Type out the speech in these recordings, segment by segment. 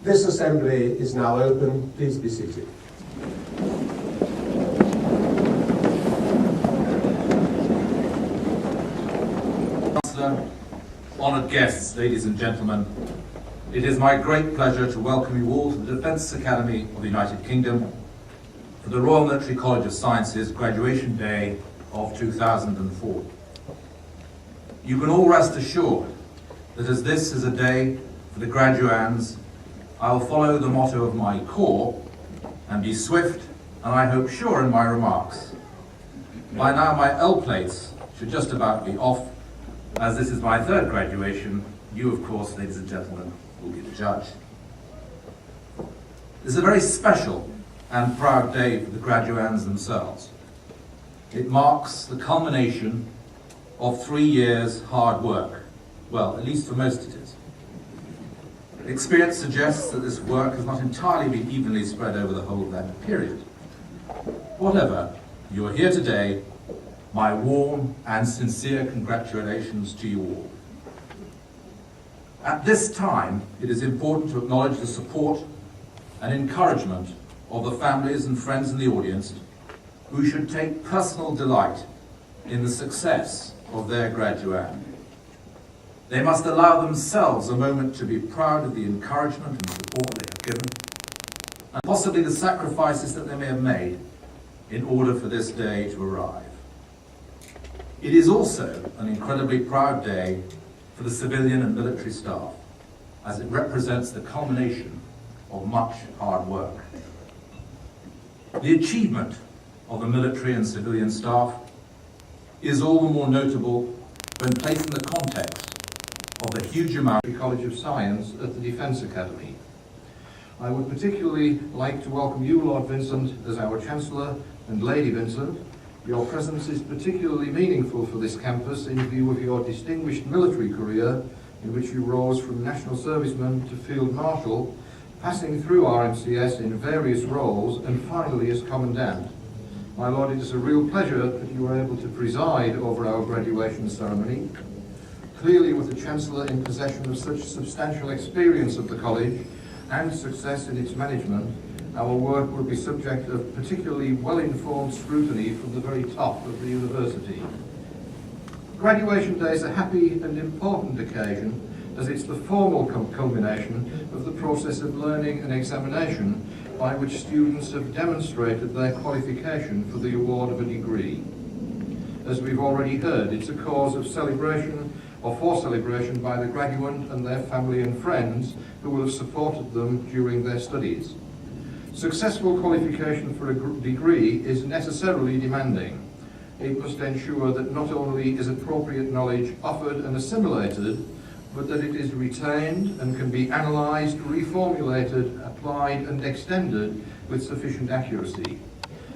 This assembly is now open. Please be seated. Chancellor, honoured guests, ladies and gentlemen, it is my great pleasure to welcome you all to the Defence Academy of the United Kingdom for the Royal Military College of Sciences Graduation Day of 2004. You can all rest assured that as this is a day for the graduands, I will follow the motto of my corps and be swift and I hope sure in my remarks. By now my L plates should just about be off, as this is my third graduation. You, of course, ladies and gentlemen, will be the judge. This is a very special and proud day for the graduands themselves. It marks the culmination of 3 years' hard work. Well, at least for most it is. Experience suggests that this work has not entirely been evenly spread over the whole of that period. Whatever, you are here today. My warm and sincere congratulations to you all. At this time, it is important to acknowledge the support and encouragement of the families and friends in the audience who should take personal delight in the success of their graduand. They must allow themselves a moment to be proud of the encouragement and support they have given, and possibly the sacrifices that they may have made in order for this day to arrive. It is also an incredibly proud day for the civilian and military staff, as it represents the culmination of much hard work. The achievement of the military and civilian staff is all the more notable when placed in the context of the huge amount of the College of Science at the Defence Academy. I would particularly like to welcome you, Lord Vincent, as our Chancellor, and Lady Vincent. Your presence is particularly meaningful for this campus in view of your distinguished military career, in which you rose from National Serviceman to Field Marshal, passing through RMCS in various roles and finally as Commandant. My Lord, it is a real pleasure that you were able to preside over our graduation ceremony. Clearly, with the Chancellor in possession of such substantial experience of the College and success in its management, our work will be subject of particularly well-informed scrutiny from the very top of the university. Graduation Day is a happy and important occasion, as it's the formal culmination of the process of learning and examination by which students have demonstrated their qualification for the award of a degree. As we've already heard, it's a cause of celebration or for celebration by the graduand and their family and friends who will have supported them during their studies. Successful qualification for a degree is necessarily demanding. It must ensure that not only is appropriate knowledge offered and assimilated, but that it is retained and can be analysed, reformulated, applied and extended with sufficient accuracy.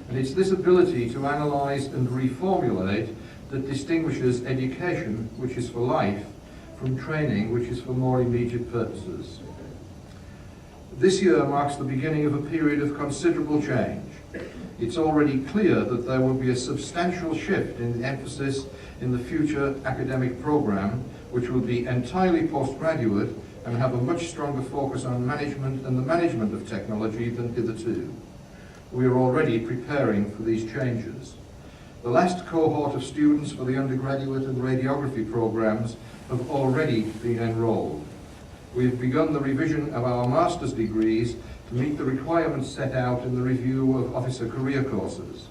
And it's this ability to analyse and reformulate that distinguishes education, which is for life, from training, which is for more immediate purposes. This year marks the beginning of a period of considerable change. It's already clear that there will be a substantial shift in the emphasis in the future academic programme, which will be entirely postgraduate and have a much stronger focus on management and the management of technology than hitherto. We are already preparing for these changes. The last cohort of students for the undergraduate and radiography programmes have already been enrolled. We've begun the revision of our master's degrees to meet the requirements set out in the review of officer career courses.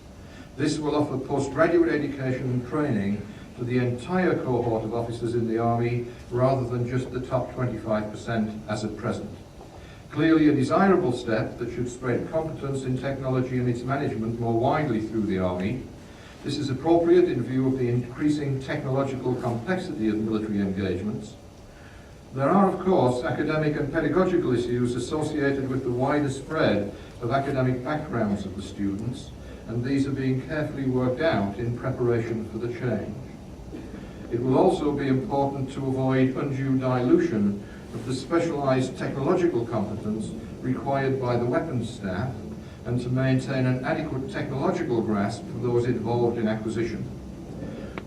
This will offer postgraduate education and training to the entire cohort of officers in the Army, rather than just the top 25% as at present. Clearly a desirable step that should spread competence in technology and its management more widely through the Army. This is appropriate in view of the increasing technological complexity of military engagements. There are, of course, academic and pedagogical issues associated with the wider spread of academic backgrounds of the students, and these are being carefully worked out in preparation for the change. It will also be important to avoid undue dilution of the specialised technological competence required by the weapons staff, and to maintain an adequate technological grasp for those involved in acquisition.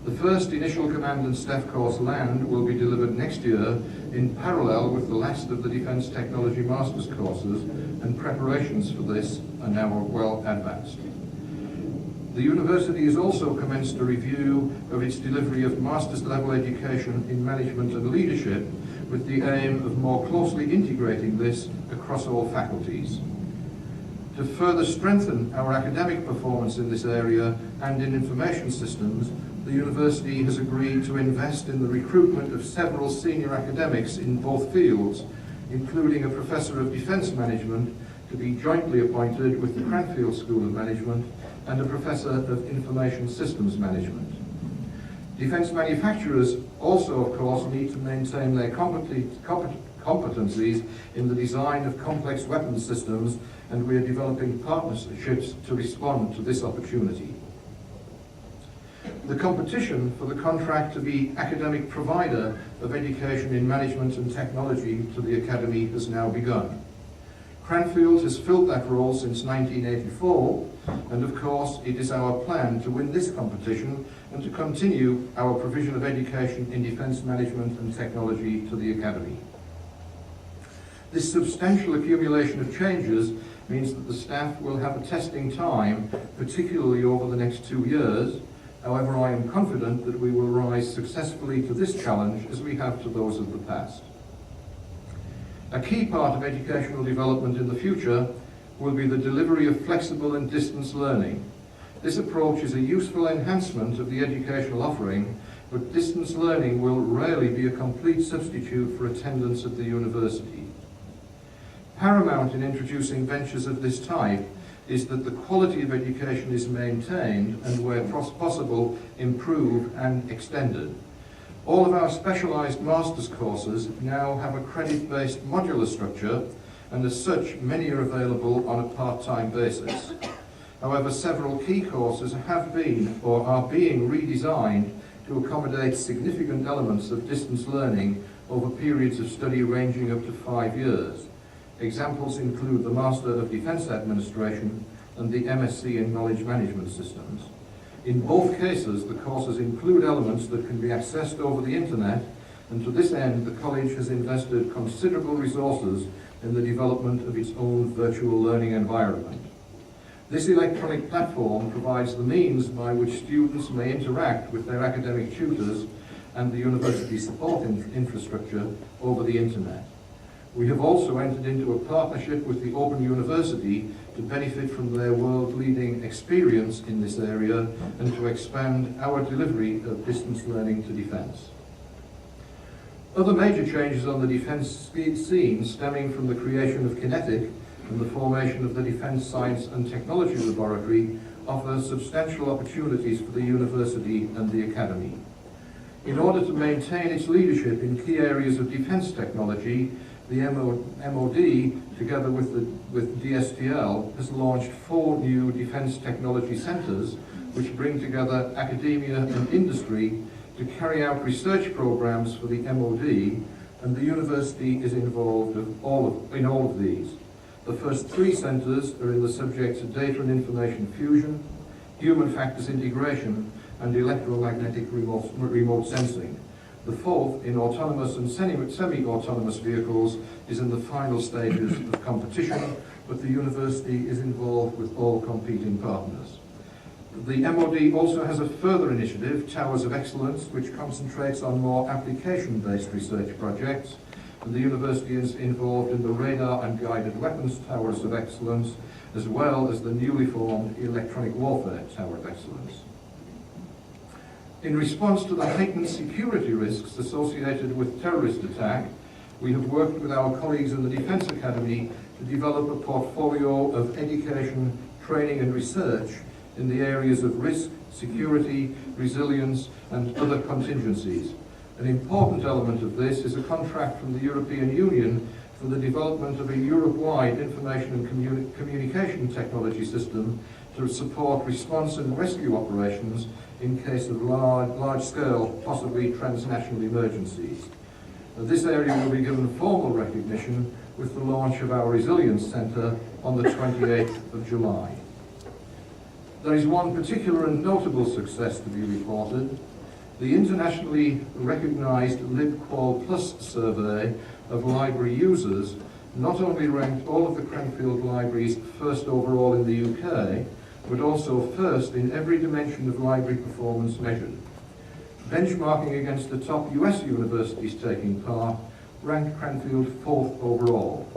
The first initial command and staff course Land will be delivered next year in parallel with the last of the Defence Technology Masters courses, and preparations for this are now well advanced. The university has also commenced a review of its delivery of master's level education in management and leadership, with the aim of more closely integrating this across all faculties. To further strengthen our academic performance in this area and in information systems, the university has agreed to invest in the recruitment of several senior academics in both fields, including a Professor of Defence Management to be jointly appointed with the Cranfield School of Management and a Professor of Information Systems Management. Defence manufacturers also, of course, need to maintain their competencies in the design of complex weapons systems, and we are developing partnerships to respond to this opportunity. The competition for the contract to be academic provider of education in management and technology to the Academy has now begun. Cranfield has filled that role since 1984, and of course it is our plan to win this competition and to continue our provision of education in defence management and technology to the Academy. This substantial accumulation of changes means that the staff will have a testing time, particularly over the next 2 years. However, I am confident that we will rise successfully to this challenge as we have to those of the past. A key part of educational development in the future will be the delivery of flexible and distance learning. This approach is a useful enhancement of the educational offering, but distance learning will rarely be a complete substitute for attendance at the university. Paramount in introducing ventures of this type is that the quality of education is maintained and, where possible, improved and extended. All of our specialised master's courses now have a credit-based modular structure, and as such, many are available on a part-time basis. However, several key courses have been or are being redesigned to accommodate significant elements of distance learning over periods of study ranging up to 5 years. Examples include the Master of Defence Administration and the MSc in Knowledge Management Systems. In both cases, the courses include elements that can be accessed over the internet, and to this end, the college has invested considerable resources in the development of its own virtual learning environment. This electronic platform provides the means by which students may interact with their academic tutors and the university support infrastructure over the internet. We have also entered into a partnership with the Open University to benefit from their world-leading experience in this area and to expand our delivery of distance learning to defence. Other major changes on the defence scene stemming from the creation of Kinetic and the formation of the Defence Science and Technology Laboratory offer substantial opportunities for the university and the Academy. In order to maintain its leadership in key areas of defence technology, the MOD, together with DSTL, has launched 4 new defence technology centres which bring together academia and industry to carry out research programmes for the MOD, and the university is involved in all of these. The first 3 centres are in the subjects of data and information fusion, human factors integration, and electromagnetic remote sensing. The 4th, in autonomous and semi-autonomous vehicles, is in the final stages of competition, but the university is involved with all competing partners. The MOD also has a further initiative, Towers of Excellence, which concentrates on more application-based research projects, and the university is involved in the radar and guided weapons Towers of Excellence, as well as the newly formed Electronic Warfare Tower of Excellence. In response to the heightened security risks associated with terrorist attack, we have worked with our colleagues in the Defence Academy to develop a portfolio of education, training and research in the areas of risk, security, resilience and other contingencies. An important element of this is a contract from the European Union for the development of a Europe-wide information and communication technology system to support response and rescue operations in case of large-scale, possibly transnational emergencies. This area will be given formal recognition with the launch of our Resilience Centre on the 28th of July. There is one particular and notable success to be reported. The internationally recognized LibQual Plus survey of library users not only ranked all of the Cranfield libraries first overall in the UK, but also first in every dimension of library performance measured. Benchmarking against the top US universities taking part, ranked Cranfield fourth overall.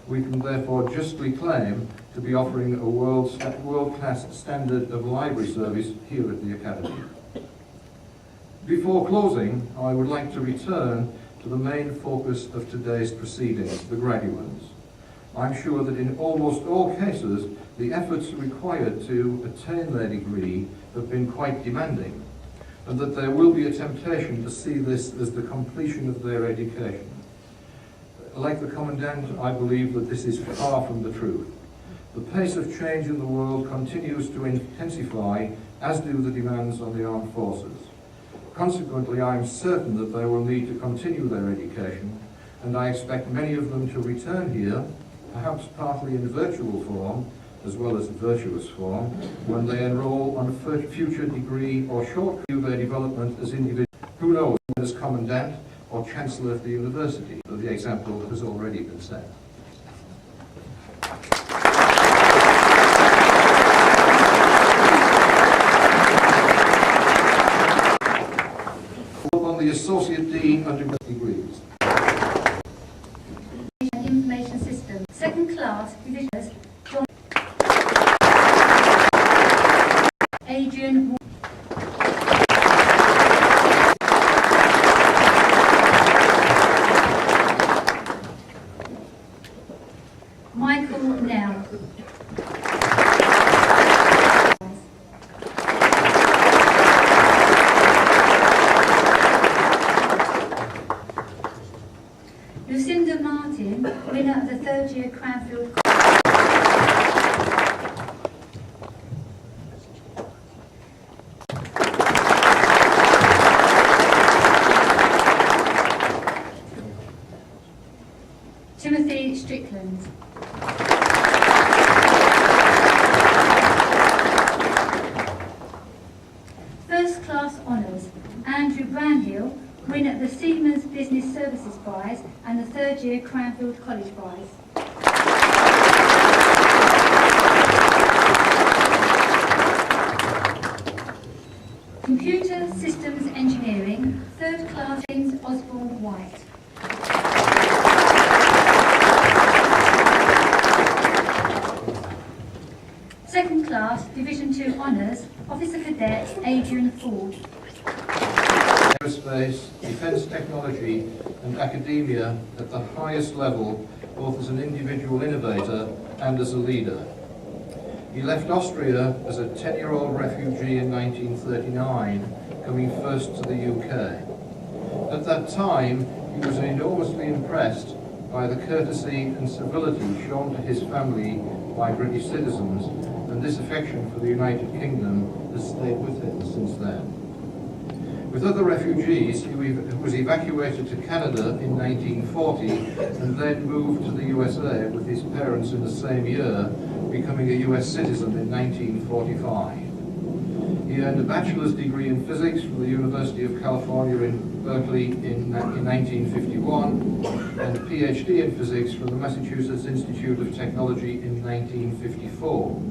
We can therefore justly claim to be offering a world-class standard of library service here at the Academy. Before closing, I would like to return to the main focus of today's proceedings, the graduates. I'm sure that in almost all cases, the efforts required to attain their degree have been quite demanding, and that there will be a temptation to see this as the completion of their education. Like the Commandant, I believe that this is far from the truth. The pace of change in the world continues to intensify, as do the demands on the armed forces. Consequently, I am certain that they will need to continue their education, and I expect many of them to return here, perhaps partly in virtual form, as well as virtuous form, when they enroll on a future degree or short view their development as individuals. Who knows, as Commandant or Chancellor of the University, but the example has already been set. On the Associate Dean undergraduate degrees. Information System, second class divisioners, John Adrian Michael Nell. Lucinda Martin, winner of the third year Cranfield. Timothy Strickland. First class honours, Andrew Brandhill, winner of the Siemens Business Services Prize and the third year Cranfield College Prize. Computer Systems Engineering, third class James Osborne White. Second class Division 2 Honours, Officer Cadet Adrian Ford. Aerospace, defence technology and academia at the highest level, both as an individual innovator and as a leader. He left Austria as a 10-year-old refugee in 1939, coming first to the UK. At that time, he was enormously impressed by the courtesy and civility shown to his family by British citizens, and this affection for the United Kingdom has stayed with him since then. With other refugees, he was evacuated to Canada in 1940 and then moved to the USA with his parents in the same year, becoming a US citizen in 1945. He earned a bachelor's degree in physics from the University of California in Berkeley in 1951 and a PhD in physics from the Massachusetts Institute of Technology in 1954.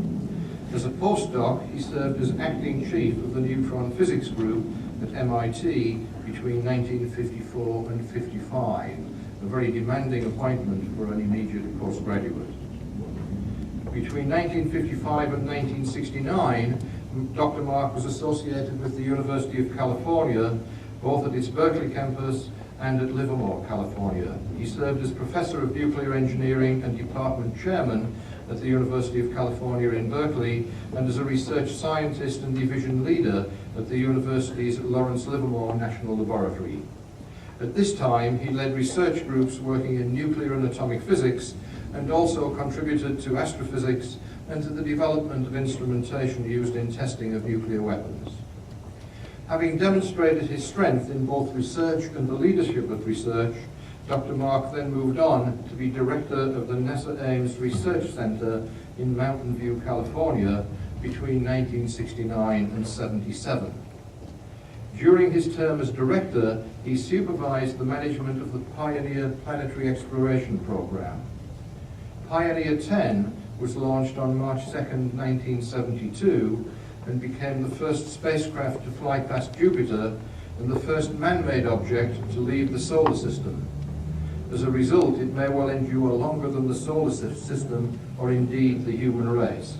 As a postdoc, he served as acting chief of the neutron physics group at MIT between 1954 and 55, a very demanding appointment for an immediate postgraduate. Between 1955 and 1969, Dr. Mark was associated with the University of California, both at its Berkeley campus and at Livermore, California. He served as professor of nuclear engineering and department chairman at the University of California in Berkeley, and as a research scientist and division leader at the university's Lawrence Livermore National Laboratory. At this time, he led research groups working in nuclear and atomic physics, and also contributed to astrophysics and to the development of instrumentation used in testing of nuclear weapons. Having demonstrated his strength in both research and the leadership of research, Dr. Mark then moved on to be director of the NASA Ames Research Center in Mountain View, California, between 1969 and 77. During his term as director, he supervised the management of the Pioneer Planetary Exploration Program. Pioneer 10 was launched on March 2nd, 1972, and became the first spacecraft to fly past Jupiter and the first man-made object to leave the solar system. As a result, it may well endure longer than the solar system, or indeed the human race.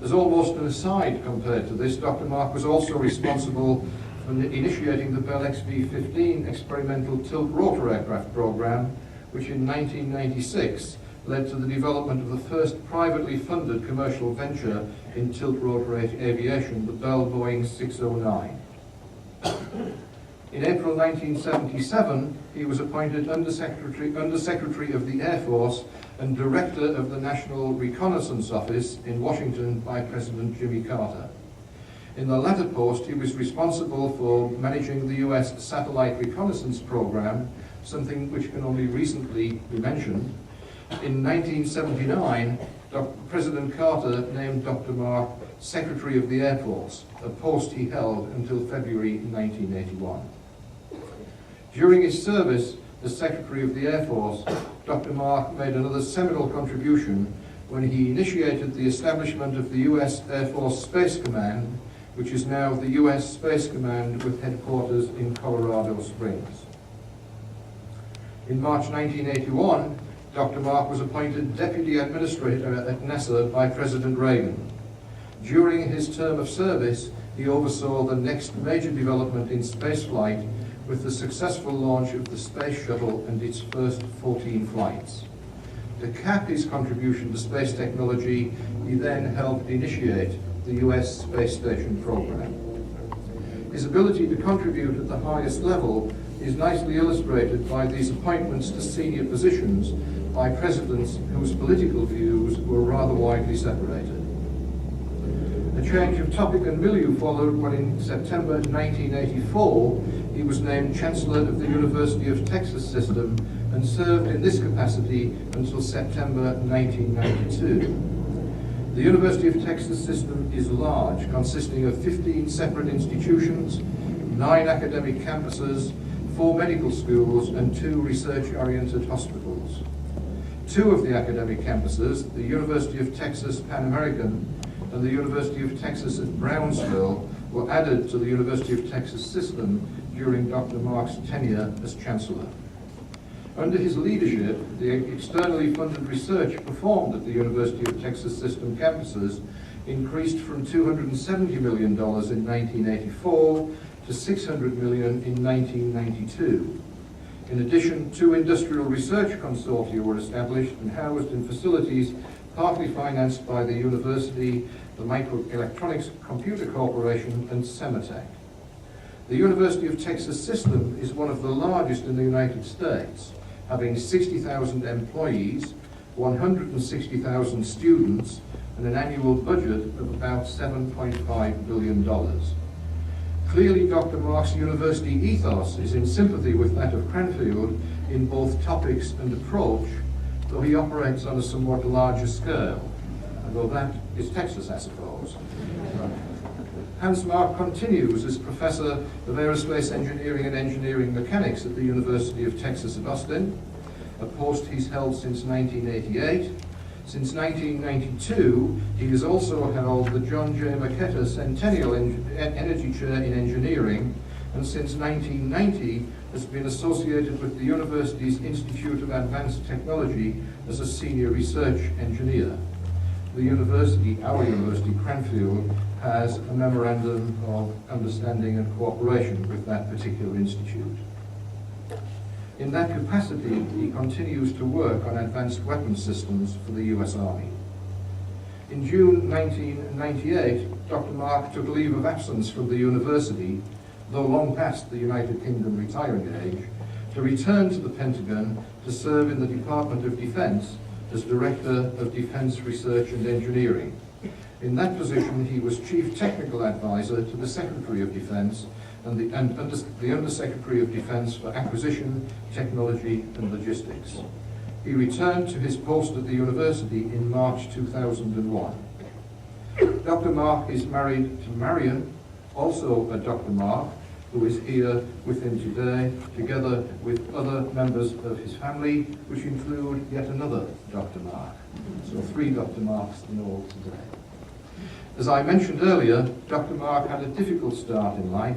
As almost an aside compared to this, Dr. Mark was also responsible for initiating the Bell XV-15 experimental tilt-rotor aircraft program, which in 1996 led to the development of the first privately funded commercial venture in tilt-rotor aviation, the Bell Boeing 609. In April 1977, he was appointed Undersecretary of the Air Force and Director of the National Reconnaissance Office in Washington by President Jimmy Carter. In the latter post, he was responsible for managing the US satellite reconnaissance program, something which can only recently be mentioned. In 1979, President Carter named Dr. Mark Secretary of the Air Force, a post he held until February 1981. During his service as Secretary of the Air Force, Dr. Mark made another seminal contribution when he initiated the establishment of the US Air Force Space Command, which is now the US Space Command with headquarters in Colorado Springs. In March 1981, Dr. Mark was appointed Deputy Administrator at NASA by President Reagan. During his term of service, he oversaw the next major development in spaceflight with the successful launch of the Space Shuttle and its first 14 flights. To cap his contribution to space technology, he then helped initiate the US Space Station program. His ability to contribute at the highest level is nicely illustrated by these appointments to senior positions by presidents whose political views were rather widely separated. A change of topic and milieu followed when in September 1984 he was named Chancellor of the University of Texas System and served in this capacity until September 1992. The University of Texas System is large, consisting of 15 separate institutions, 9 academic campuses, 4 medical schools, and 2 research-oriented hospitals. 2 of the academic campuses, the University of Texas Pan American and the University of Texas at Brownsville, were added to the University of Texas System during Dr. Mark's tenure as Chancellor. Under his leadership, the externally funded research performed at the University of Texas System campuses increased from $270 million in 1984 to $600 million in 1992. In addition, 2 industrial research consortia were established and housed in facilities partly financed by the university, the Microelectronics Computer Corporation, and Sematech. The University of Texas System is one of the largest in the United States, having 60,000 employees, 160,000 students, and an annual budget of about $7.5 billion. Clearly, Dr. Mark's university ethos is in sympathy with that of Cranfield in both topics and approach, though he operates on a somewhat larger scale, although that is Texas, I suppose. Hans Mark continues as Professor of Aerospace Engineering and Engineering Mechanics at the University of Texas at Austin, a post he's held since 1988. Since 1992, he has also held the John J. Marchetta Centennial Energy Chair in Engineering, and since 1990 has been associated with the university's Institute of Advanced Technology as a senior research engineer. The university, our university, Cranfield, has a memorandum of understanding and cooperation with that particular institute. In that capacity, he continues to work on advanced weapons systems for the US Army. In June 1998, Dr. Mark took leave of absence from the university, though long past the United Kingdom retiring age, to return to the Pentagon to serve in the Department of Defense as Director of Defense Research and Engineering. In that position, he was Chief Technical Advisor to the Secretary of Defense and the Undersecretary of Defense for Acquisition, Technology and Logistics. He returned to his post at the university in March 2001. Dr. Mark is married to Marion, Also Dr. Mark, who is here with him today, together with other members of his family, which include yet another Dr. Mark. So 3 Dr. Marks in all today. As I mentioned earlier, Dr. Mark had a difficult start in life,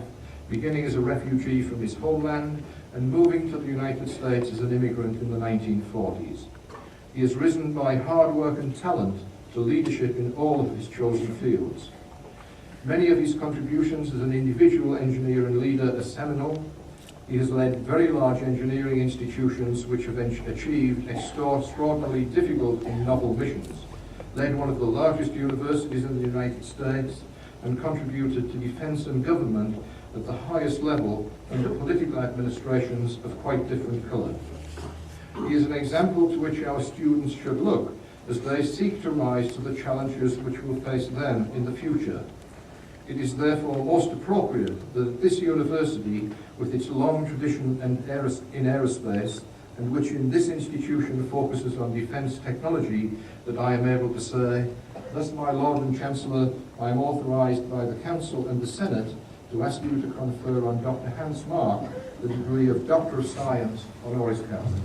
beginning as a refugee from his homeland and moving to the United States as an immigrant in the 1940s. He has risen by hard work and talent to leadership in all of his chosen fields. Many of his contributions as an individual engineer and leader are seminal. He has led very large engineering institutions which have achieved extraordinarily difficult and novel missions, led one of the largest universities in the United States, and contributed to defense and government at the highest level under political administrations of quite different color. He is an example to which our students should look as they seek to rise to the challenges which will face them in the future. It is therefore most appropriate that this university, with its long tradition in aerospace, and which in this institution focuses on defence technology, that I am able to say, thus my Lord and Chancellor, I am authorised by the Council and the Senate to ask you to confer on Dr. Hans Mark the degree of Doctor of Science honoris causa.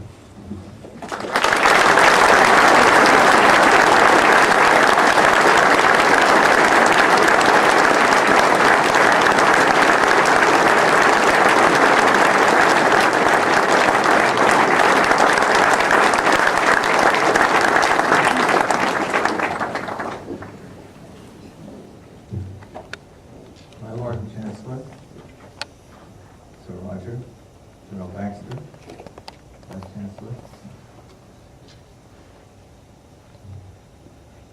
My Lord and Chancellor, Sir Roger, General Baxter, Vice Chancellor.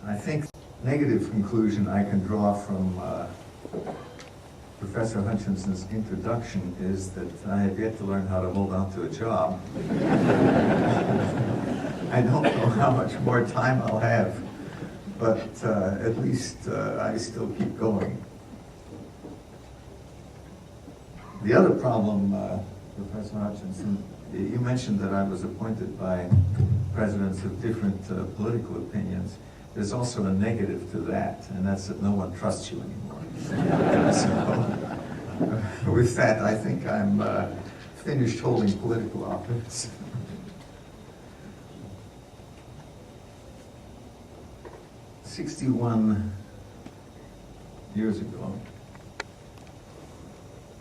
I think the negative conclusion I can draw from Professor Hutchinson's introduction is that I have yet to learn how to hold on to a job. I don't know how much more time I'll have, but at least I still keep going. The other problem, Professor Hutchinson, you mentioned that I was appointed by presidents of different political opinions. There's also a negative to that, and that's that no one trusts you anymore. So, with that, I think I'm finished holding political office. "61 years ago,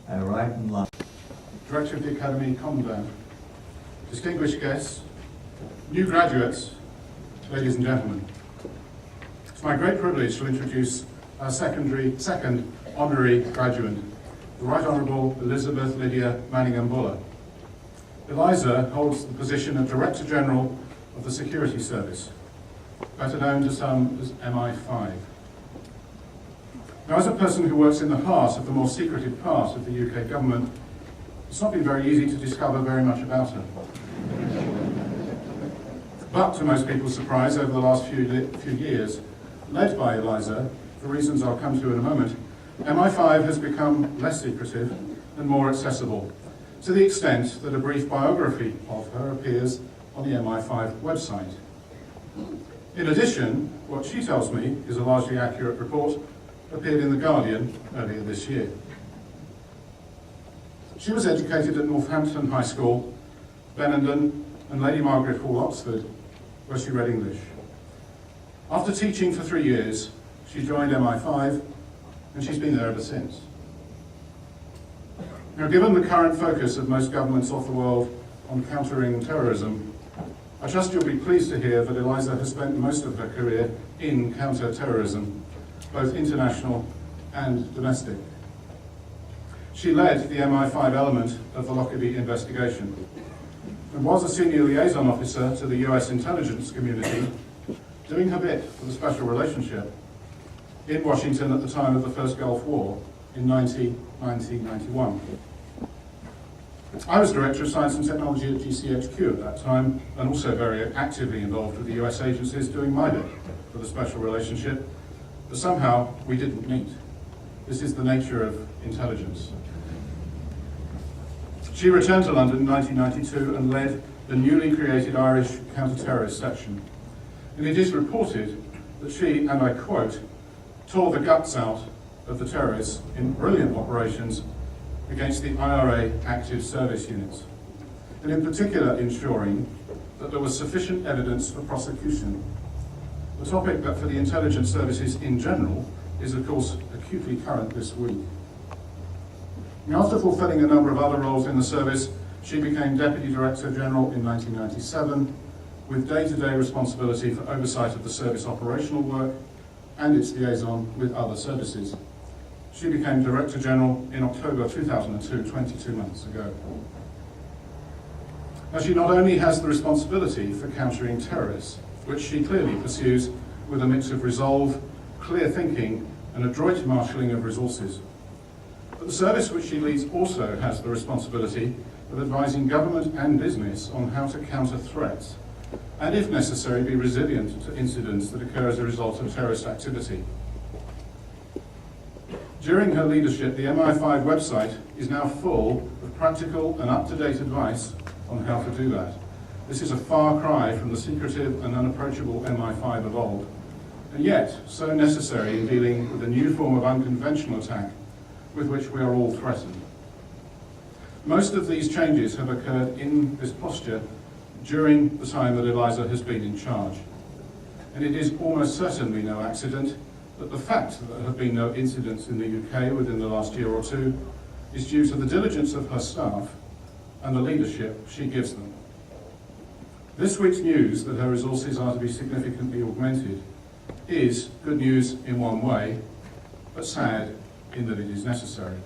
I arrived in London." Director of the Academy, Commandant, distinguished guests, new graduates, ladies and gentlemen. It's my great privilege to introduce our second honorary graduate, the Right Honourable Elizabeth Lydia Manningham-Buller. Eliza holds the position of Director General of the Security Service, better known to some as MI5. Now, as a person who works in the heart of the more secretive part of the UK government, it's not been very easy to discover very much about her. But to most people's surprise, over the last few years, led by Eliza, for reasons I'll come to in a moment, MI5 has become less secretive and more accessible, to the extent that a brief biography of her appears on the MI5 website. In addition, what she tells me is a largely accurate report appeared in The Guardian earlier this year. She was educated at Northampton High School, Benenden and Lady Margaret Hall, Oxford, where she read English. After teaching for 3 years, she joined MI5 and she's been there ever since. Now, given the current focus of most governments of the world on countering terrorism, I trust you'll be pleased to hear that Eliza has spent most of her career in counter-terrorism, both international and domestic. She led the MI5 element of the Lockerbie investigation and was a senior liaison officer to the US intelligence community, doing her bit for the special relationship in Washington at the time of the first Gulf War in 1991. I was Director of Science and Technology at GCHQ at that time, and also very actively involved with the US agencies doing my bit for the special relationship, but somehow we didn't meet. This is the nature of intelligence. She returned to London in 1992 and led the newly created Irish counter-terrorist section. And it is reported that she, and I quote, tore the guts out of the terrorists in brilliant operations against the IRA active service units, and in particular ensuring that there was sufficient evidence for prosecution. A topic that for the intelligence services in general is of course acutely current this week. After fulfilling a number of other roles in the service, she became Deputy Director General in 1997, with day-to-day responsibility for oversight of the service operational work and its liaison with other services. She became Director General in October 2002, 22 months ago. Now, she not only has the responsibility for countering terrorists, which she clearly pursues with a mix of resolve, clear thinking, and adroit marshalling of resources, but the service which she leads also has the responsibility of advising government and business on how to counter threats, and if necessary, be resilient to incidents that occur as a result of terrorist activity. During her leadership, the MI5 website is now full of practical and up-to-date advice on how to do that. This is a far cry from the secretive and unapproachable MI5 of old, and yet so necessary in dealing with a new form of unconventional attack with which we are all threatened. Most of these changes have occurred in this posture during the time that Eliza has been in charge. And it is almost certainly no accident that the fact that there have been no incidents in the UK within the last year or two is due to the diligence of her staff and the leadership she gives them. This week's news that her resources are to be significantly augmented is good news in one way, but sad in that it is necessary.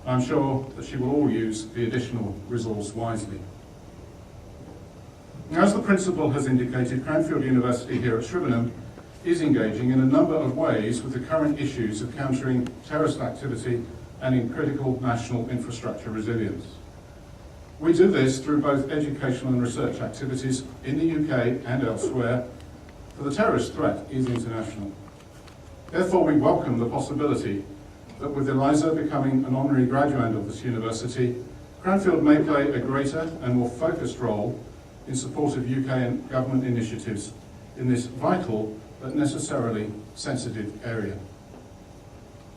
I'm sure that she will all use the additional resource wisely. As the Principal has indicated, Cranfield University here at Shrivenham is engaging in a number of ways with the current issues of countering terrorist activity and in critical national infrastructure resilience. We do this through both educational and research activities in the UK and elsewhere, for the terrorist threat is international. Therefore, we welcome the possibility that with Eliza becoming an honorary graduate of this university, Cranfield may play a greater and more focused role in support of UK and government initiatives in this vital but necessarily sensitive area.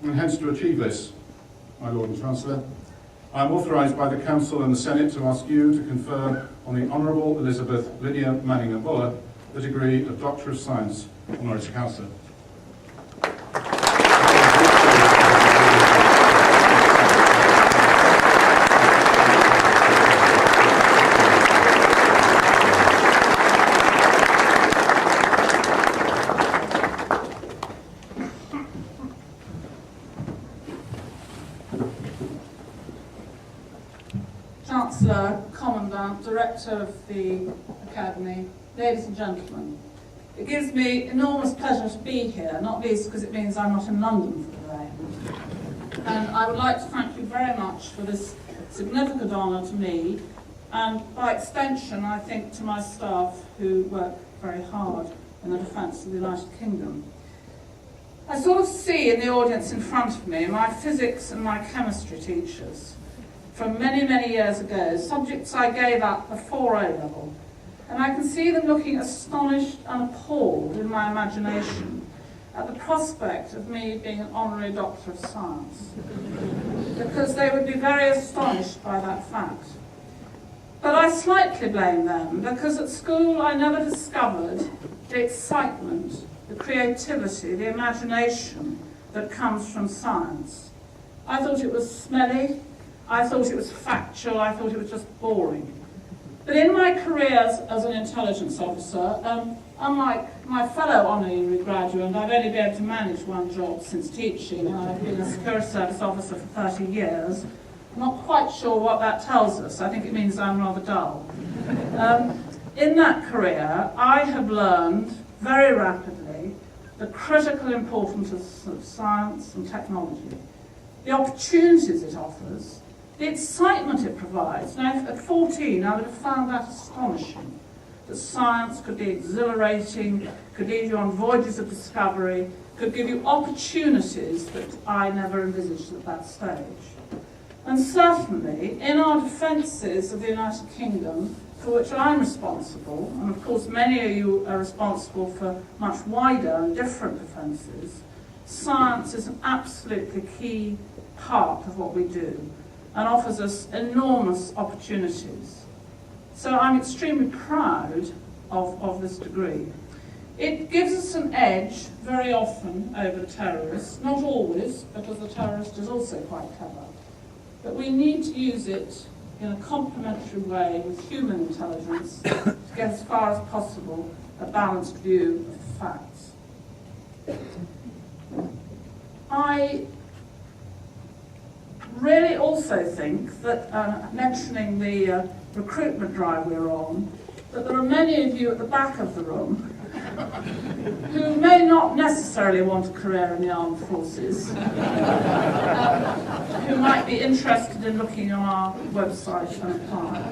And hence, to achieve this, my Lord and Chancellor, I am authorised by the Council and the Senate to ask you to confer on the Honourable Elizabeth Lydia Manningham-Buller the degree of Doctor of Science honoris causa. Chancellor, Commandant, Director of the Academy, ladies and gentlemen, it gives me enormous pleasure to be here, not least because it means I'm not in London for the day. And I would like to thank you very much for this significant honour to me, and by extension, I think, to my staff who work very hard in the defence of the United Kingdom. I sort of see in the audience in front of me my physics and my chemistry teachers from many, many years ago, subjects I gave up before A-level. And I can see them looking astonished and appalled in my imagination at the prospect of me being an honorary Doctor of Science, because they would be very astonished by that fact. But I slightly blame them, because at school I never discovered the excitement, the creativity, the imagination that comes from science. I thought it was smelly, I thought it was factual, I thought it was just boring. But in my career as an intelligence officer, unlike my fellow honorary graduate, I've only been able to manage one job since teaching, and I've been a security service officer for 30 years. I'm not quite sure what that tells us. I think it means I'm rather dull. In that career, I have learned very rapidly the critical importance of science and technology, the opportunities it offers, the excitement it provides. Now, at 14, I would have found that astonishing, that science could be exhilarating, could lead you on voyages of discovery, could give you opportunities that I never envisaged at that stage. And certainly, in our defences of the United Kingdom, for which I'm responsible, and of course many of you are responsible for much wider and different defences, science is an absolutely key part of what we do and offers us enormous opportunities. So I'm extremely proud of this degree. It gives us an edge very often over terrorists, not always, because the terrorist is also quite clever. But we need to use it in a complementary way with human intelligence to get as far as possible a balanced view of the facts. I really also think that, mentioning the recruitment drive we're on, that there are many of you at the back of the room who may not necessarily want a career in the armed forces, who might be interested in looking on our website and applying.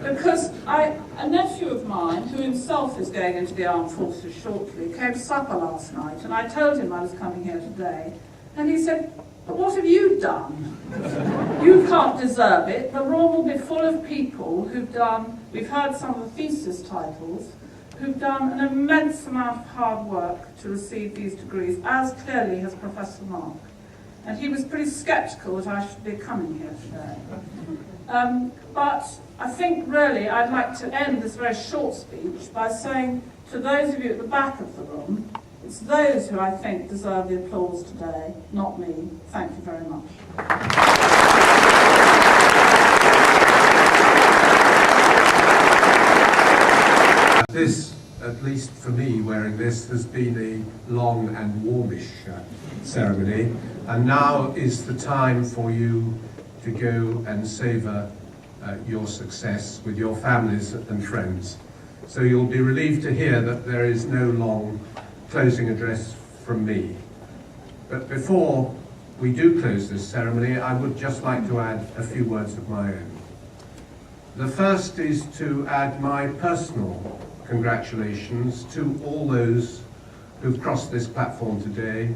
Because a nephew of mine, who himself is going into the armed forces shortly, came to supper last night, and I told him I was coming here today, and he said, "But what have you done? You can't deserve it. The room will be full of people who've done," we've heard some of the thesis titles, who've done an immense amount of hard work to receive these degrees, as clearly has Professor Mark. And he was pretty sceptical that I should be coming here today. But I think really I'd like to end this very short speech by saying to those of you at the back of the room, it's those who I think deserve the applause today, not me. Thank you very much. This, at least for me wearing this, has been a long and warmish ceremony, and now is the time for you to go and savour your success with your families and friends. So you'll be relieved to hear that there is no long closing address from me. But before we do close this ceremony, I would just like to add a few words of my own. The first is to add my personal congratulations to all those who've crossed this platform today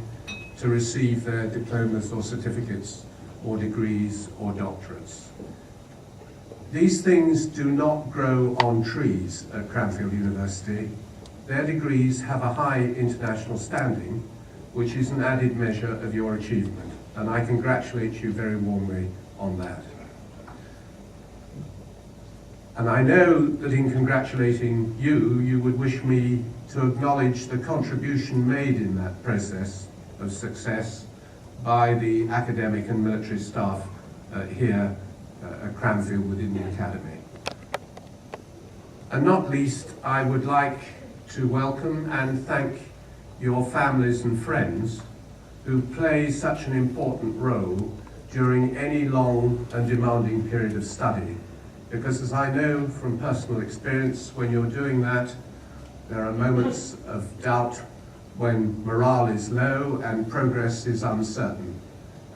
to receive their diplomas or certificates or degrees or doctorates. These things do not grow on trees at Cranfield University. Their degrees have a high international standing, which is an added measure of your achievement, and I congratulate you very warmly on that. And I know that in congratulating you, you would wish me to acknowledge the contribution made in that process of success by the academic and military staff here at Cranfield within the Academy. And not least, I would like to welcome and thank your families and friends who play such an important role during any long and demanding period of study. Because as I know from personal experience, when you're doing that, there are moments of doubt when morale is low and progress is uncertain.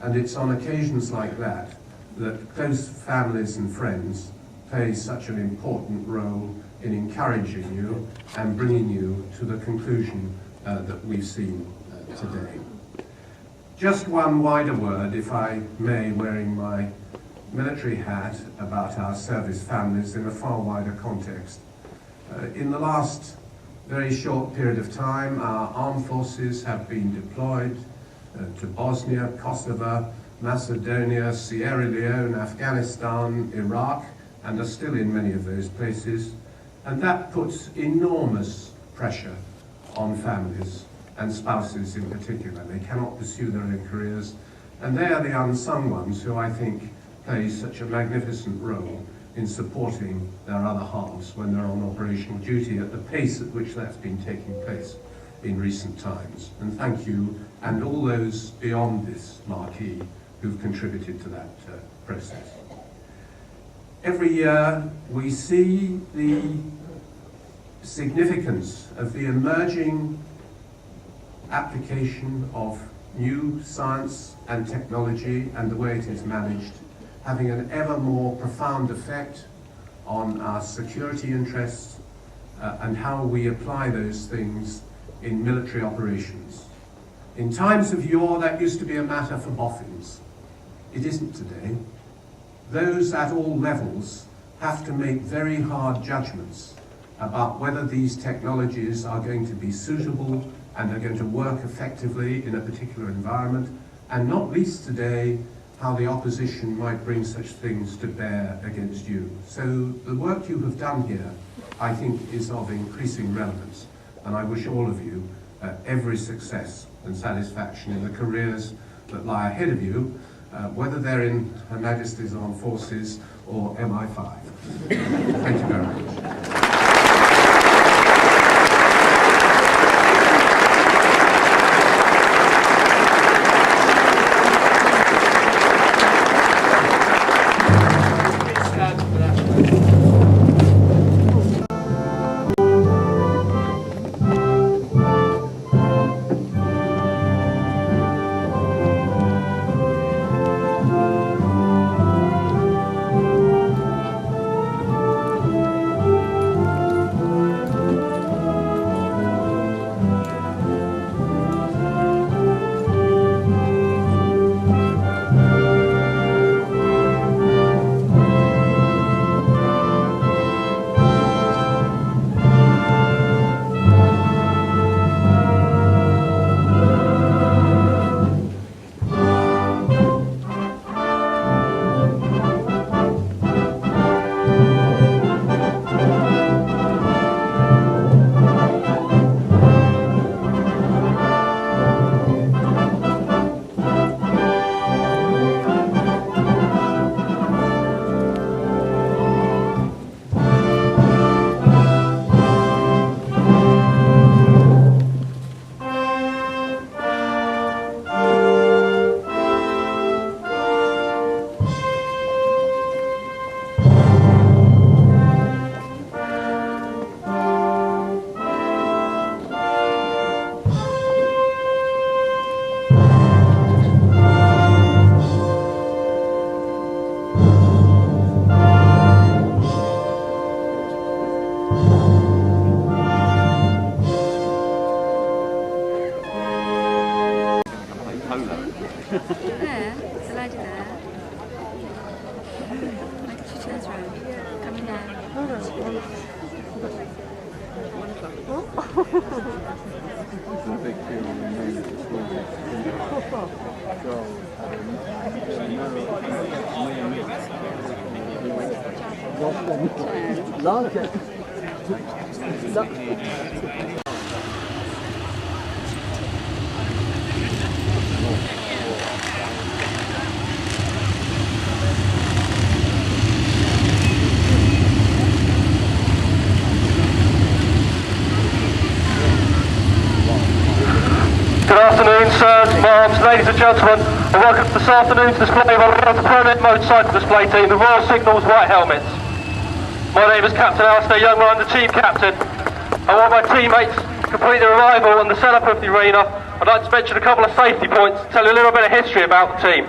And it's on occasions like that that close families and friends play such an important role in encouraging you and bringing you to the conclusion that we've seen today. Just one wider word, if I may, wearing my military hat, about our service families in a far wider context. In the last very short period of time, our armed forces have been deployed to Bosnia, Kosovo, Macedonia, Sierra Leone, Afghanistan, Iraq, and are still in many of those places. And that puts enormous pressure on families and spouses in particular. They cannot pursue their own careers, and they are the unsung ones who I think play such a magnificent role in supporting their other halves when they're on operational duty at the pace at which that's been taking place in recent times. And thank you, and all those beyond this marquee who've contributed to that process. Every year we see the significance of the emerging application of new science and technology and the way it is managed having an ever more profound effect on our security interests and how we apply those things in military operations. In times of yore, that used to be a matter for boffins. It isn't today. Those at all levels have to make very hard judgments about whether these technologies are going to be suitable and are going to work effectively in a particular environment, and not least today, how the opposition might bring such things to bear against you. So the work you have done here, I think, is of increasing relevance, and I wish all of you every success and satisfaction in the careers that lie ahead of you, whether they're in Her Majesty's Armed Forces or MI5. Thank you very much. There, there's a lady there. Like she turns around, coming down. Good afternoon, sirs, ma'ams, ladies and gentlemen, and welcome to this afternoon's display of our permanent motorcycle display team, the Royal Signals White Helmets. My name is Captain Alistair Young, I'm the team captain. And while my teammates complete their arrival and the setup of the arena, I'd like to mention a couple of safety points, tell you a little bit of history about the team.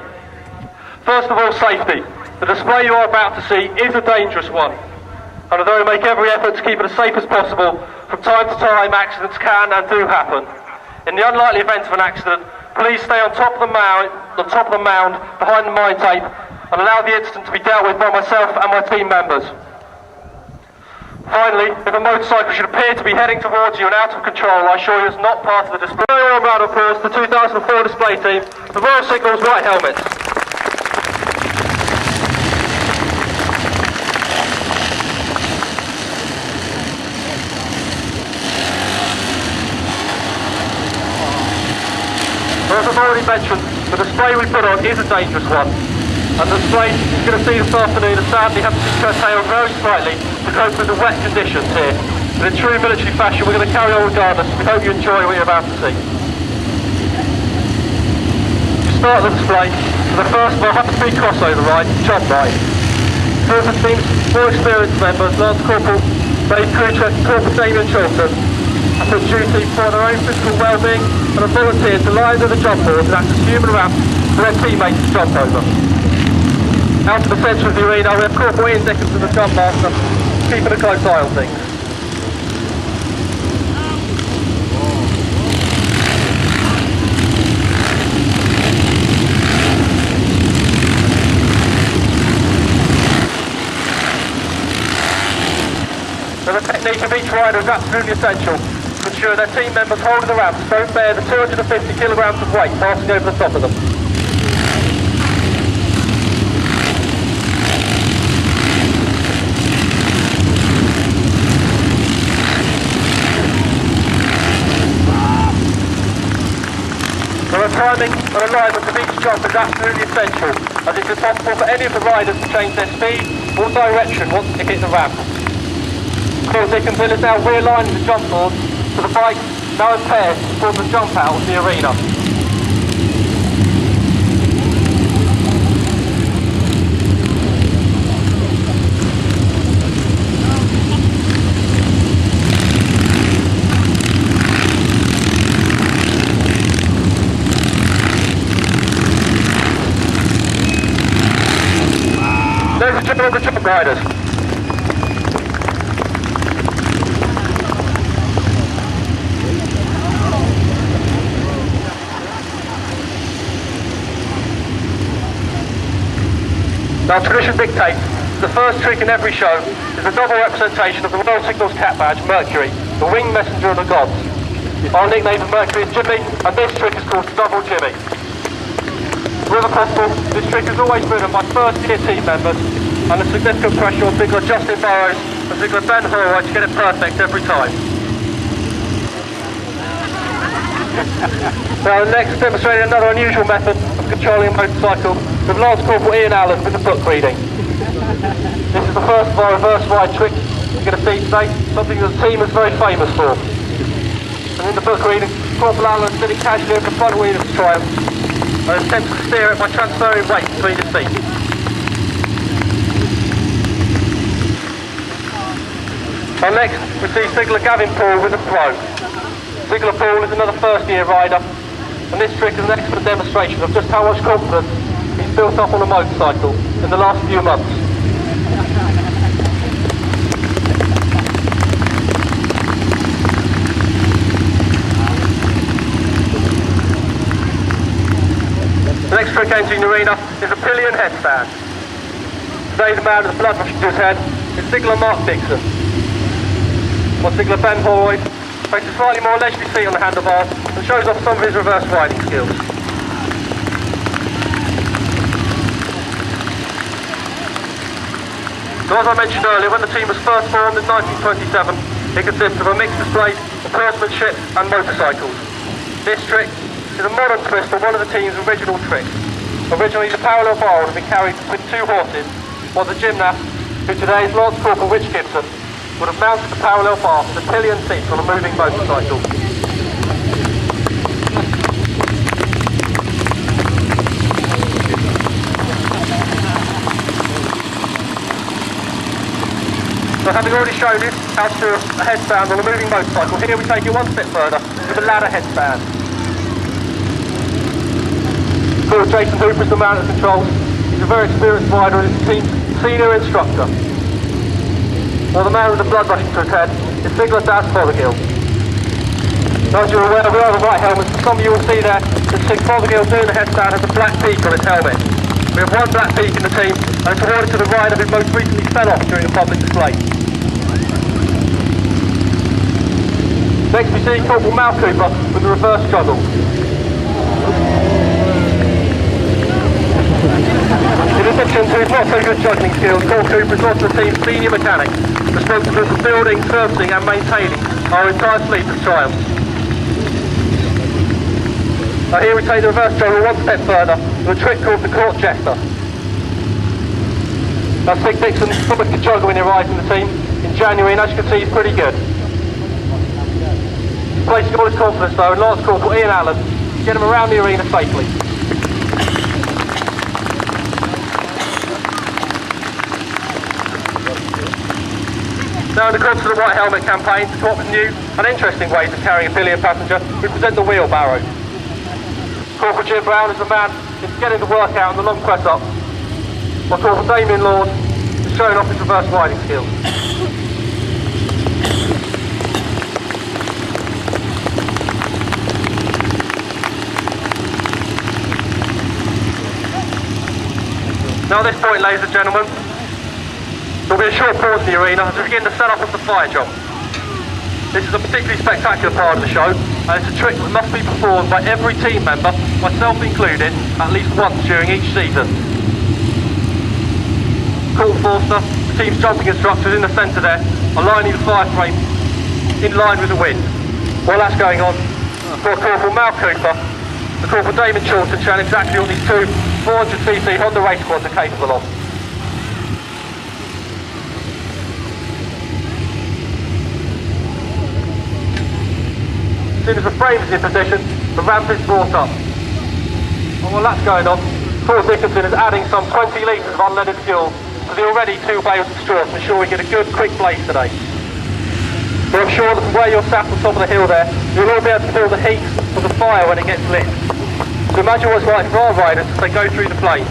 First of all, safety. The display you are about to see is a dangerous one, and although we make every effort to keep it as safe as possible, from time to time accidents can and do happen. In the unlikely event of an accident, please stay on top of the mound behind the mine tape and allow the incident to be dealt with by myself and my team members. Finally, if a motorcycle should appear to be heading towards you and out of control, I assure you it's not part of the display. A warm round of applause to the 2004 display team, the Royal Signals White Helmets. As I've already mentioned, the display we put on is a dangerous one, and the display you're going to see this afternoon has sadly had to be curtailed very slightly to cope with the wet conditions here. But in true military fashion, we're going to carry on regardless. We hope you enjoy what you're about to see. We start the display with the first of our high-speed crossover ride, Job Ride. Two of the team's more experienced members, Lance Corporal Dave Kuchek and Corporal Damien Chilton, are put duty for their own physical well-being and have volunteered to lie under the jump board and act as human ramps for their teammates to jump over. Out to the centre of the arena, we have Corporal Ian Dickinson, the jump master, keeping a close eye on things. So the technique of each rider is absolutely essential to ensure their team members holding the ramps don't bear the 250 kilograms of weight passing over the top of them. The timing and alignment of each jump is absolutely essential, as it's impossible for any of the riders to change their speed or direction once they hit the ramp. Of course, they can is now realigning the jump board so the bike now impaired towards the jump out of the arena. Ladies and gentlemen, the jump riders. Now, tradition dictates the first trick in every show is a double representation of the Royal Signals Cat Badge, Mercury, the winged messenger of the gods. Our nickname of Mercury is Jimmy, and this trick is called Double Jimmy. Wherever possible, this trick is always ridden by first-year team members, and the significant pressure on Ziggler Justin Burrows and Ziggler Ben Horway to get it perfect every time. Now, next, demonstrating another unusual method of controlling a motorcycle with Lance Corporal Ian Allen with the book reading. This is the first of our reverse ride tricks you're going to see today, something that the team is very famous for. And in the book reading, Corporal Allen is sitting casually over the front wheel of his Triumph and attempts to steer it by transferring weight between his feet. And next, we see Ziggler Gavin Paul with a throw. Ziggler Paul is another first-year rider, and this trick is an excellent demonstration of just how much confidence he's built up on a motorcycle in the last few months. The next trick entering the arena is a pillion headstand. Today the man with the blood rushing to his head is Ziggler Mark Dixon. While Ziggler Ben Horway takes a slightly more leisurely seat on the handlebars and shows off some of his reverse riding skills. So as I mentioned earlier, when the team was first formed in 1927, it consisted of a mixed display of horsemanship and motorcycles. This trick is a modern twist on one of the team's original tricks. Originally, the parallel bar would have been carried with two horses, while the gymnast, who today is Lance Corporal Rich Gibson, would have mounted the parallel bar to the pillion seat on a moving motorcycle. So having already shown you how to do a headstand on a moving motorcycle, here we take it one step further with a ladder headstand. Of course, Jason Hooper is the man that controls. He's a very experienced rider and is the team's senior instructor. While the man with the blood rushing to his head is Ziggler Daz Fothergill. Now, as you're aware, we are the right helmets, but some of you will see there that Sig Fothergill doing the headstand has a black peak on his helmet. We have one black peak in the team, and it's awarded to the rider who most recently fell off during a public display. Next we see Corporal Mal Cooper with the reverse juggle. In addition to his not so good juggling skills, Corporal Cooper is also the team's senior mechanic, responsible for building, servicing and maintaining our entire fleet of Triumphs. Now here we take the reverse juggle one step further with a trick called the Court Jester. Now Sig Dixon put the juggle when he arrived in the team in January, and as you can see he's pretty good. He's placing all his confidence though in Lance Corporal Ian Allen to get him around the arena safely. Now in the course of the White Helmet campaign, to come up with new and interesting ways of carrying a pillion passenger, we present the wheelbarrow. Corporal Jim Brown is the man in getting the work out and the long press up, while Corporal Damien Lord is showing off his reverse riding skills. Now at this point, ladies and gentlemen, there will be a short pause in the arena as we begin the set-up of the fire jump. This is a particularly spectacular part of the show, and it's a trick that must be performed by every team member, myself included, at least once during each season. Corporal Forster, the team's jumping instructor, is in the centre there, aligning the fire frame in line with the wind. While that's going on, for Corporal Mal Cooper, the Corporal Damon Chilton showing exactly what these two 400cc Honda race quads are capable of. As soon as the frame is in position, the ramp is brought up. And while that's going on, Paul Dickinson is adding some 20 litres of unleaded fuel to the already 2 bales of straw to ensure we get a good quick blaze today. But I'm sure that from where you're sat on top of the hill there, you'll all be able to feel the heat of the fire when it gets lit. So imagine what it's like for our riders as they go through the flames.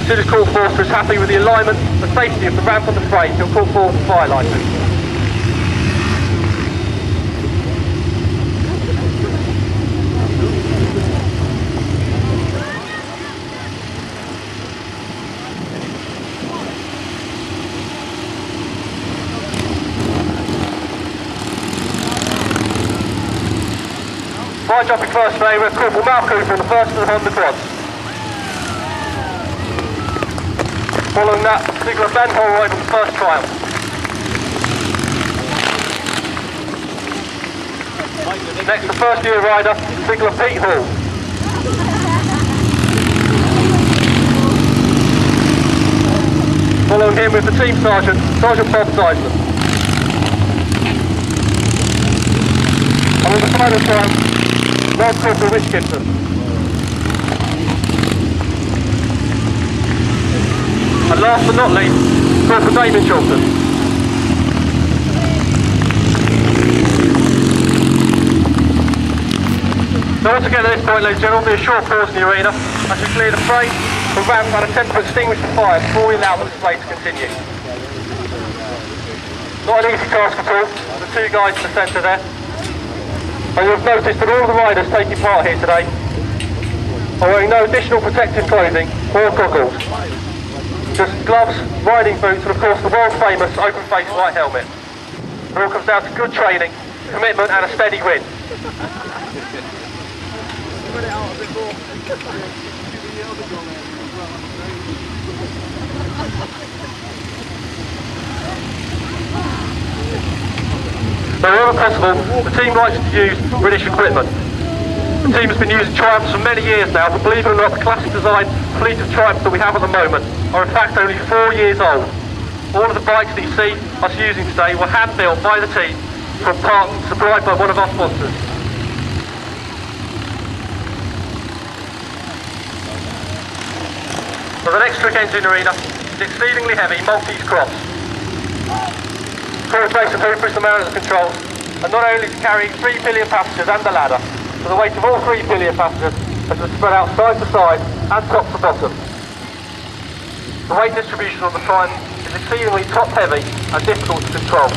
As soon as Corporal Forster is happy with the alignment and safety of the ramp and the frame, he'll call forward the fire license. Fire jumping first today, we have Corporal Mal Cooper on the first of the Honda quads. Following that, Sigler Ben Holroyd on the first triumph. Next, the first year rider, Sigler Pete Hall. Following him with the team sergeant, Sergeant Bob Seidman. And on the final triumph, Lord Corporal Rich Gibson. And last but not least, Corporal Damon Chilton. So altogether at this point, ladies and gentlemen, there'll be a short pause in the arena as we clear the frame, the ramp and attempt to extinguish the fire before we allow the display to continue. Not an easy task at all, the 2 guys in the centre there. And you'll have noticed that all the riders taking part here today are wearing no additional protective clothing or goggles. Just gloves, riding boots and of course the world famous open face white helmet. It all comes down to good training, commitment and a steady wind. So wherever possible, the team likes to use British equipment. The team has been using Triumphs for many years now, but believe it or not, the classic design fleet of Triumphs that we have at the moment are in fact only 4 years old. All of the bikes that you see us using today were hand-built by the team from parts supplied by one of our sponsors. So the next trick engine arena is exceedingly heavy Maltese cross. Corporal Jason Hooper is the man at the controls, and not only to carry 3 pillion passengers and the ladder, but the weight of all 3 pillion passengers has been spread out side to side and top to bottom. The weight distribution on the Triumph is exceedingly top heavy and difficult to control.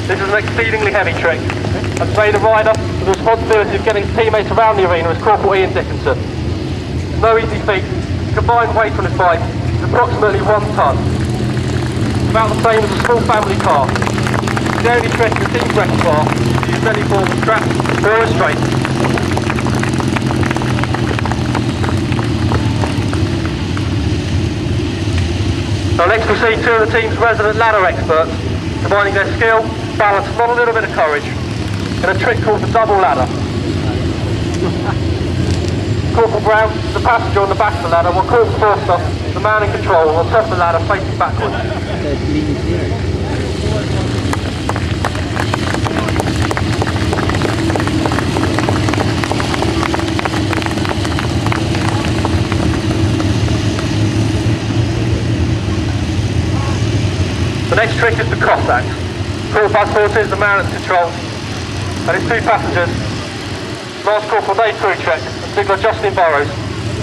This is an exceedingly heavy trick, and today the rider with the responsibility of getting his teammates around the arena is Corporal Ian Dickinson. No easy feat. The combined weight on his bike is approximately 1 tonne, about the same as a small family car. The only trick in the team's repertoire is to use any form of strap or restraint. Now next we see 2 of the team's resident ladder experts combining their skill, balance and a little bit of courage in a trick called the double ladder. Corporal Brown, the passenger on the back of the ladder, while Corporal Forster, the man in control, on top of the ladder facing backwards. The next trick is the Cossack. Corporal Forster is the man at the controls, and his 2 passengers, Lance Corporal Dave Truchek and Sigler Justin Burrows,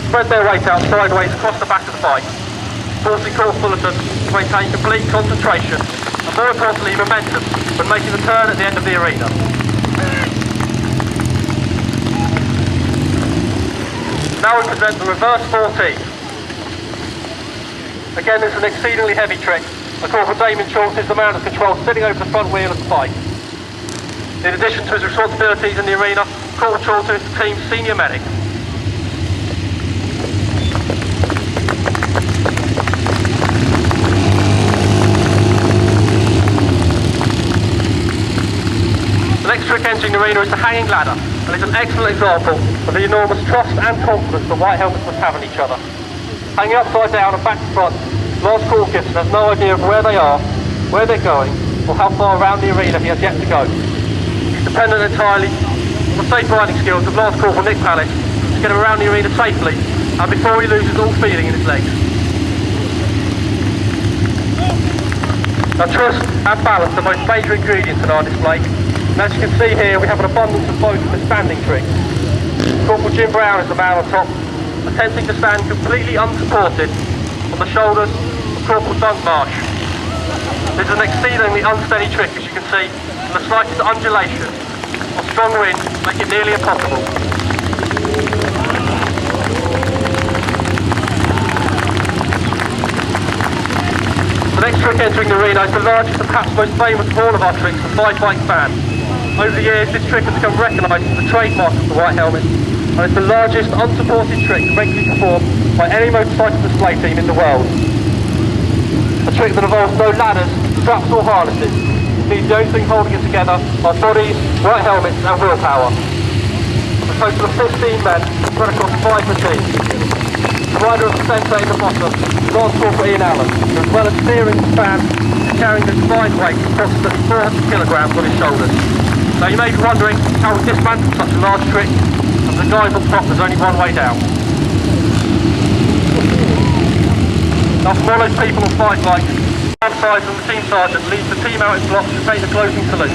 spread their weight out sideways across the back of the bike, forcing Corporal Fullerton to maintain complete concentration and more importantly momentum when making the turn at the end of the arena. Now we present the reverse 14. Again, this is an exceedingly heavy trick. A Corporal Damien Schultz is the man of control sitting over the front wheel of the bike. In addition to his responsibilities in the arena, Corporal Schultz is the team's senior medic. The next trick entering the arena is the hanging ladder, and it's an excellent example of the enormous trust and confidence that white helmets must have in each other. Hanging upside down and back to front, Lance Corporal Gibson has no idea of where they are, where they're going, or how far around the arena he has yet to go. He's dependent entirely on the safe riding skills of Lance Corporal Nick Pallis to get him around the arena safely and before he loses all feeling in his legs. Now, trust and balance are both major ingredients in our display, and as you can see here we have an abundance of both in the standing trick. Corporal Jim Brown is the man on top, attempting to stand completely unsupported on the shoulders of Corporal Dunk Marsh. This is an exceedingly unsteady trick, as you can see, and the slightest undulation or strong wind make it nearly impossible. The next trick entering the arena is the largest and perhaps most famous of all of our tricks, the 5-bike fan. Over the years, this trick has become recognised as the trademark of the white helmet, and it's the largest unsupported trick regularly performed by any motorcycle display team in the world. A trick that involves no ladders, straps or harnesses. It means the only thing holding it together are bodies, white helmets and willpower. A total of 15 men spread across 5 machines. The rider of the centre in the bottom is Lance Corporal Ian Allen, who, as well as steering the fan, is carrying the combined weight of approximately 400 kilograms on his shoulders. Now you may be wondering how we dismantle such a large trick, and the guys on top, there's only one way down. Now from all those people on 5 bikes, the sides and the team sergeant leads the team out in blocks to take the closing salute.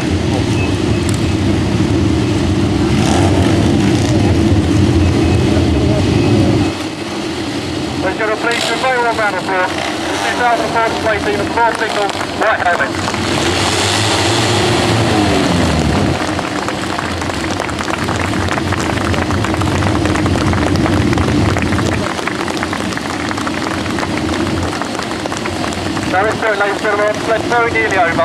Ladies and gentlemen, please give a very warm round of applause to the 2004 display team of the Royal Signal White Helmets. Now in turn, ladies and gentlemen, I've led very nearly over,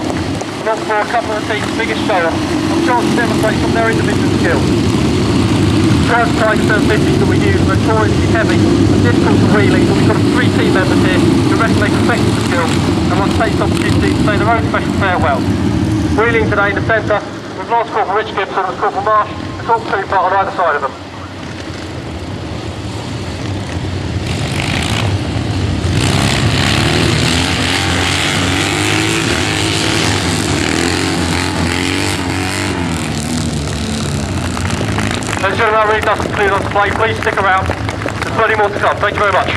not for a couple of the team's biggest show-off, a chance to demonstrate some of their individual skills. The first type of 50s that we use are notoriously heavy and difficult to wheelie, but we've got 3 team members here who reckon they perfected the skills and want to take this opportunity to say their own special farewell. Wheeling today in the centre with Lance Corporal Rich Gibson and Corporal Marsh, the Corporal Cooper on either side of them. Ladies and gentlemen, that really does conclude on display. Please stick around. There's plenty more to come. Thank you very much.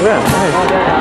Yeah.